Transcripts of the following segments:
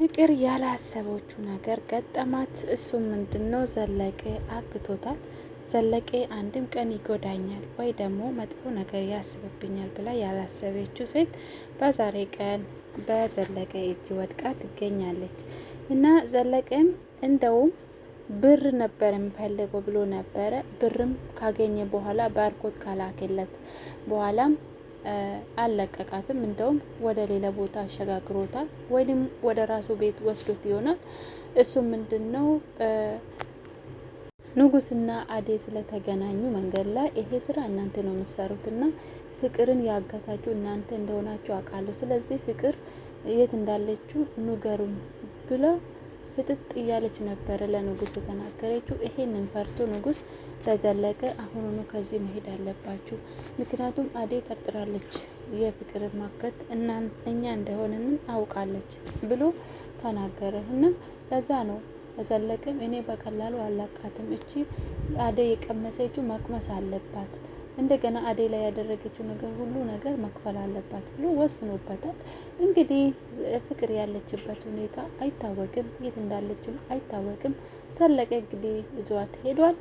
ፍቅር ያላሰበችው ነገር ገጠማት። እሱም ምንድነው? ዘለቀ አግቶታል። ዘለቀ አንድም ቀን ይጎዳኛል ወይ ደግሞ መጥፎ ነገር ያስብብኛል ብላ ያላሰበችው ሴት በዛሬ ቀን በዘለቀ እጅ ወድቃ ትገኛለች። እና ዘለቀም እንደውም ብር ነበር የሚፈልገው ብሎ ነበረ። ብርም ካገኘ በኋላ ባርኮት ካላከለት በኋላም አለቀቃትም። እንደውም ወደ ሌላ ቦታ አሸጋግሮታል፣ ወይም ወደ ራሱ ቤት ወስዶት ይሆናል። እሱ ምንድነው? ንጉስና አዴ ስለተገናኙ መንገድ ላይ ይሄ ስራ እናንተ ነው የምትሰሩትና ፍቅርን ያጋታችሁ እናንተ እንደሆናችሁ አውቃለሁ። ስለዚህ ፍቅር የት እንዳለችው ንገሩን ብላ ፍጥጥ እያለች ነበረ ለንጉስ የተናገረችው። ይሄንን ፈርቶ ንጉስ ለዘለቀ አሁኑኑ ከዚህ መሄድ አለባችሁ፣ ምክንያቱም አዴ ጠርጥራለች የፍቅር ማከት እኛ እንደሆነን አውቃለች ብሎ ተናገረና ለዛ ነው ዘለቀም እኔ በቀላሉ አላቃትም፣ እቺ አዴ የቀመሰችው መቅመስ አለባት፣ እንደገና አዴ ላይ ያደረገችው ነገር ሁሉ ነገር መክፈል አለባት ብሎ ወስኖበታል። እንግዲህ ፍቅር ያለችበት ሁኔታ አይታወቅም፣ የት እንዳለችም አይታወቅም። ዘለቀ እንግዲህ ይዟት ሄዷል።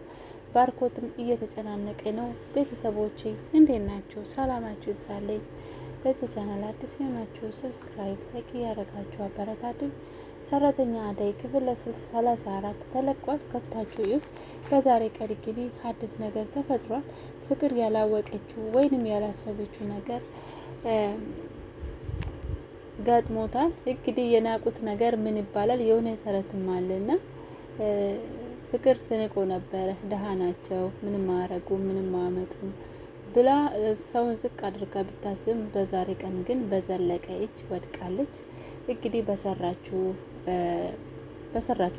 ባርኮትም እየተጨናነቀ ነው። ቤተሰቦቼ እንዴት ናችሁ? ሰላማችሁ ይብዛልኝ። ለዚህ ቻናል አዲስ የሆናችሁ ሰብስክራይብ፣ ላይክ እያደረጋችሁ አበረታቱኝ። ሰራተኛ አደይ ክፍል 34 ተለቋል። ከፍታችሁ ይዩት። በዛሬ ቀን እንግዲህ አዲስ ነገር ተፈጥሯል። ፍቅር ያላወቀችው ወይንም ያላሰበችው ነገር ገጥሞታል። እንግዲህ የናቁት ነገር ምን ይባላል? የሆነ ተረትም አለና ፍቅር ትንቆ ነበረ። ደሃ ናቸው፣ ምንም አያረጉም፣ ምንም አያመጡም ብላ ሰውን ዝቅ አድርጋ ብታስብም በዛሬ ቀን ግን በዘለቀ እጅ ወድቃለች። እንግዲህ በሰራችሁ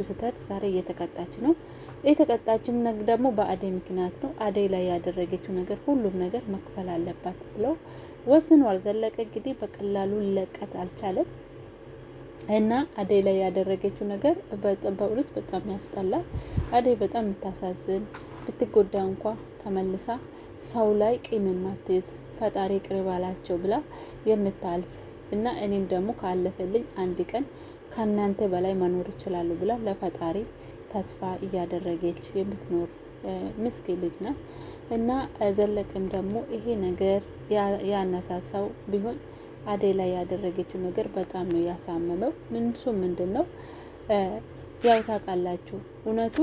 ስህተት ዛሬ እየተቀጣች ነው። የተቀጣችም ደግሞ በአደይ ምክንያት ነው። አደይ ላይ ያደረገችው ነገር ሁሉም ነገር መክፈል አለባት ብለው ወስኗል። ዘለቀ እንግዲህ በቀላሉ ሊለቀት አልቻለም እና አደይ ላይ ያደረገችው ነገር በእውነት በጣም ያስጠላል። አደይ በጣም የምታሳዝን፣ ብትጎዳ እንኳ ተመልሳ ሰው ላይ ቂም የማትይዝ ፈጣሪ ቅርብ አላቸው ብላ የምታልፍ እና እኔም ደግሞ ካለፈልኝ አንድ ቀን ከናንተ በላይ መኖር ይችላሉ ብላ ለፈጣሪ ተስፋ እያደረገች የምትኖር ምስኪን ልጅ ናት። እና ዘለቀም ደግሞ ይሄ ነገር ያነሳሳው ቢሆን አደይ ላይ ያደረገችው ነገር በጣም ነው ያሳመመው። ምንድነው? ያው ታውቃላችሁ፣ እውነቱ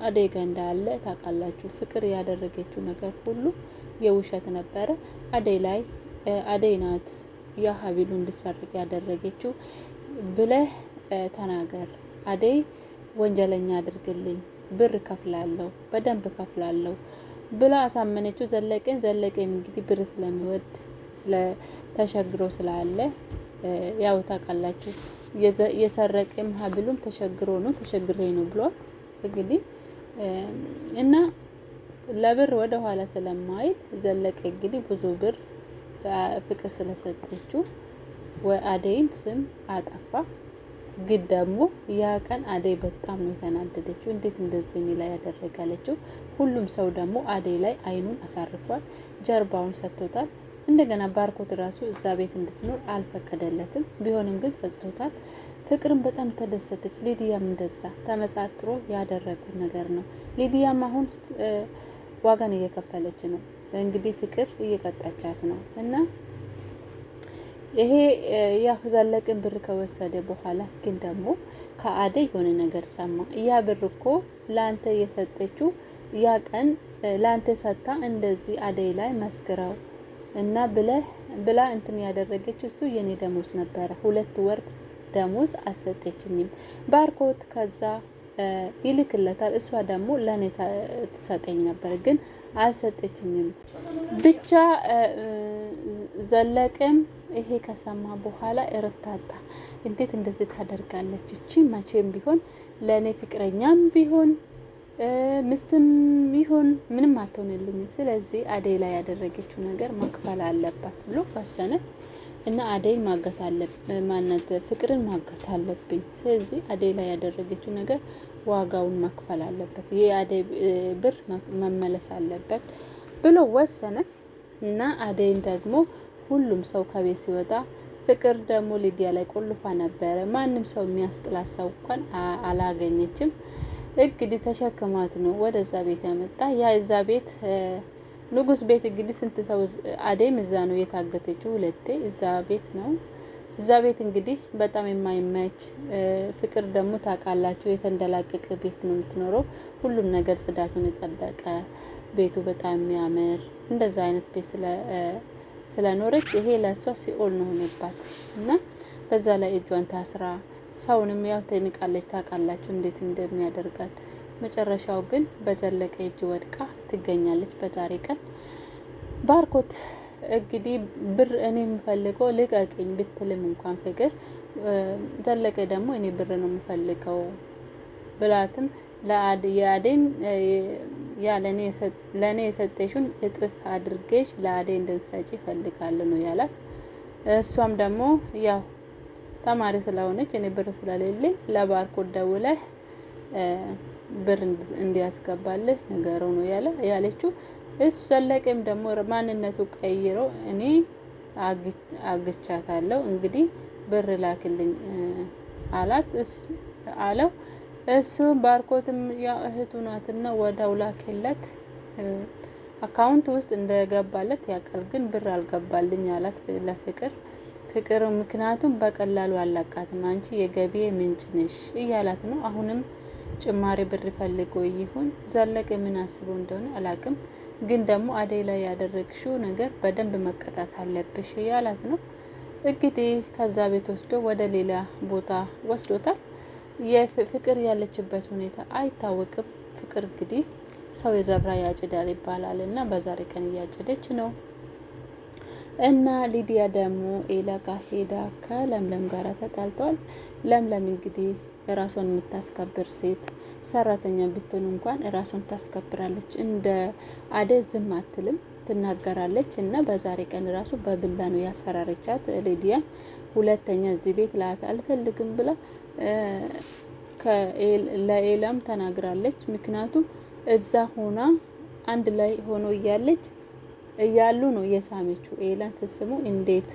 አደይ ጋ እንዳለ ታውቃላችሁ። ፍቅር ያደረገችው ነገር ሁሉ የውሸት ነበረ። አደይ ናት ያ ሀቢሉ እንድትሰርቅ ያደረገችው ብለህ ተናገር፣ አደይ ወንጀለኛ አድርግልኝ፣ ብር ከፍላለሁ፣ በደንብ ከፍላለሁ ብላ አሳመነችው ዘለቀን። ዘለቀም እንግዲህ ብር ስለሚወድ ተሸግሮ ስላለ ያው ታውቃላችሁ፣ የሰረቀም ሀብሉም ተሸግሬ ነው ብሏል። እንግዲህ እና ለብር ወደ ኋላ ስለማይል ዘለቀ እንግዲህ ብዙ ብር ፍቅር ስለሰጠችው አደይን ስም አጠፋ። ግን ደግሞ ያ ቀን አደይ በጣም ነው የተናደደችው። እንዴት እንደዚህ እኔ ላይ ያደረጋለችው? ሁሉም ሰው ደግሞ አደይ ላይ አይኑን አሳርፏል፣ ጀርባውን ሰጥቶታል። እንደገና ባርኮት ራሱ እዛ ቤት እንድትኖር አልፈቀደለትም። ቢሆንም ግን ጸጥቶታል። ፍቅርም በጣም ተደሰተች። ሊዲያም እንደዛ ተመሳጥሮ ያደረጉት ነገር ነው። ሊዲያም አሁን ዋጋን እየከፈለች ነው። እንግዲህ ፍቅር እየቀጣቻት ነው። እና ይሄ ያ ዘለቀን ብር ከወሰደ በኋላ ግን ደግሞ ከአደይ የሆነ ነገር ሰማ። ያ ብር እኮ ላንተ የሰጠችው ያ ቀን ላንተ ሰጣ እንደዚህ አደይ ላይ መስክረው እና ብላ እንትን ያደረገችው እሱ የኔ ደሞዝ ነበረ፣ 2 ወር ደሞዝ አልሰጠችኝም። ባርኮት ከዛ ይልክለታል። እሷ ደግሞ ለኔ ትሰጠኝ ነበር ግን አልሰጠችኝም። ብቻ ዘለቀም ይሄ ከሰማ በኋላ እረፍታታ። እንዴት እንደዚህ ታደርጋለች? እቺ መቼም ቢሆን ለኔ ፍቅረኛም ቢሆን ምስትም ቢሆን ምንም አትሆንልኝ። ስለዚህ አደይ ላይ ያደረገችው ነገር መክፈል አለባት ብሎ ወሰነ እና አደይ ማገት አለበት፣ ፍቅርን ማገት አለብኝ። ስለዚህ አደይ ላይ ያደረገችው ነገር ዋጋውን መክፈል አለበት፣ የአደይ ብር መመለስ አለበት ብሎ ወሰነ እና አደይን ደግሞ ሁሉም ሰው ከቤት ሲወጣ ፍቅር ደግሞ ሊዲያ ላይ ቆልፋ ነበረ። ማንም ሰው የሚያስጥላት ሰው እንኳን አላገኘችም። እንግዲህ ተሸክማት ነው ወደዛ ቤት ያመጣ። ያ እዛ ቤት ንጉስ ቤት እንግዲህ ስንት ሰው አደይም እዛ ነው የታገተችው፣ ሁለቴ እዛ ቤት ነው። እዛ ቤት እንግዲህ በጣም የማይመች ፍቅር ደግሞ ታውቃላችሁ የተንደላቀቀ ቤት ነው የምትኖረው። ሁሉም ነገር ጽዳቱን የጠበቀ ቤቱ በጣም የሚያምር እንደዛ አይነት ቤት ስለኖረች ይሄ ለሷ ሲኦል ነው ሆነባት እና በዛ ላይ እጇን ታስራ ሰውንም ያው ትንቃለች። ታውቃላችሁ እንዴት እንደሚያደርጋት። መጨረሻው ግን በዘለቀ እጅ ወድቃ ትገኛለች። በዛሬ ቀን ባርኮት እንግዲህ ብር እኔ የምፈልገው ልቀቅኝ ብትልም እንኳን ፍቅር ዘለቀ ደግሞ እኔ ብር ነው የምፈልገው ብላትም ለአዴን ለኔ የሰጠሽውን እጥፍ አድርገሽ ለአዴ እንድትሰጪ እፈልጋለሁ ነው ያላት። እሷም ደግሞ ያው ተማሪ ስለሆነች እኔ ብር ስለሌለኝ ለባርኮት ደውለህ ብር እንዲያስገባልህ ነገረው ነው ያለችው። እሱ ዘለቀም ደግሞ ማንነቱ ቀይሮ እኔ አግቻታለሁ እንግዲህ ብር ላክልኝ አላት አለው። እሱ ባርኮትም ያው እህቱ ናትና ወዳው ላከለት። አካውንት ውስጥ እንደገባለት ያውቃል፣ ግን ብር አልገባልኝ አላት ለፍቅር። ፍቅር ምክንያቱም በቀላሉ አላቃትም፣ አንቺ የገቢ ምንጭ ነሽ እያላት ነው። አሁንም ጭማሪ ብር ፈልጎ ይሁን ዘለቀ ምን አስበው እንደሆነ አላቅም፣ ግን ደግሞ አደይ ላይ ያደረግሽው ነገር በደንብ መቀጣት አለብሽ እያላት ነው። እንግዲህ ከዛ ቤት ወስዶ ወደ ሌላ ቦታ ወስዶታል። የፍቅር ያለችበት ሁኔታ አይታወቅም። ፍቅር እንግዲህ ሰው የዘራ ያጭዳል ይባላል እና በዛሬ ቀን እያጨደች ነው። እና ሊዲያ ደግሞ ኤላ ጋር ሄዳ ከለምለም ጋር ተጣልተዋል። ለምለም እንግዲህ ራሷን የምታስከብር ሴት ሰራተኛ ብትሆን እንኳን ራሷን ታስከብራለች። እንደ አደይ ዝም አትልም፣ ትናገራለች። እና በዛሬ ቀን ራሱ በብላ ነው ያስፈራረቻት ሊዲያ። ሁለተኛ እዚህ ቤት ላት አልፈልግም ብላ ለኤላም ተናግራለች። ምክንያቱም እዛ ሆና አንድ ላይ ሆኖ እያሉ ነው የሳመችው። ኤላን ስስሙ እንዴት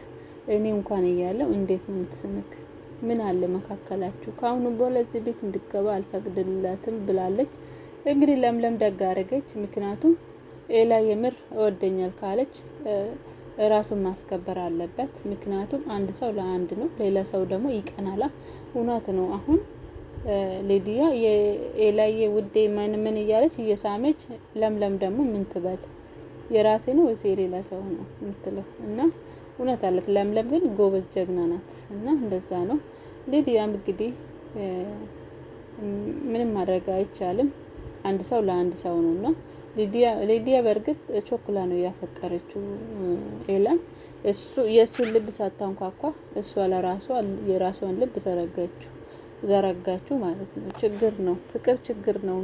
እኔ እንኳን እያለው እንዴት ነው የምትስምክ? ምን አለ መካከላችሁ? ካሁኑ በኋላ እዚህ ቤት እንድገባ አልፈቅድላትም ብላለች። እንግዲህ ለምለም ደግ አደረገች። ምክንያቱም ኤላ የምር እወደኛል ካለች ራሱን ማስከበር አለበት። ምክንያቱም አንድ ሰው ለአንድ ነው፣ ሌላ ሰው ደግሞ ይቀናላ። እውነት ነው። አሁን ሊዲያ የኤላዬ ውዴ ምን እያለች እየሳመች፣ ለምለም ደግሞ ምን ትበል? የራሴ ነው ወይስ የሌላ ሰው ነው የምትለው? እና እውነት አለት። ለምለም ግን ጎበዝ ጀግና ናት። እና እንደዛ ነው። ሊዲያም እንግዲህ ምንም ማድረግ አይቻልም። አንድ ሰው ለአንድ ሰው ነውና ሊዲያ በእርግጥ ቾክላ ነው ያፈቀረችው ኤላን። የእሱን ልብ ሳታንኳኳ እሷ ለራሷ የራሷን ልብ ዘረጋችሁ ማለት ነው። ችግር ነው። ፍቅር ችግር ነው።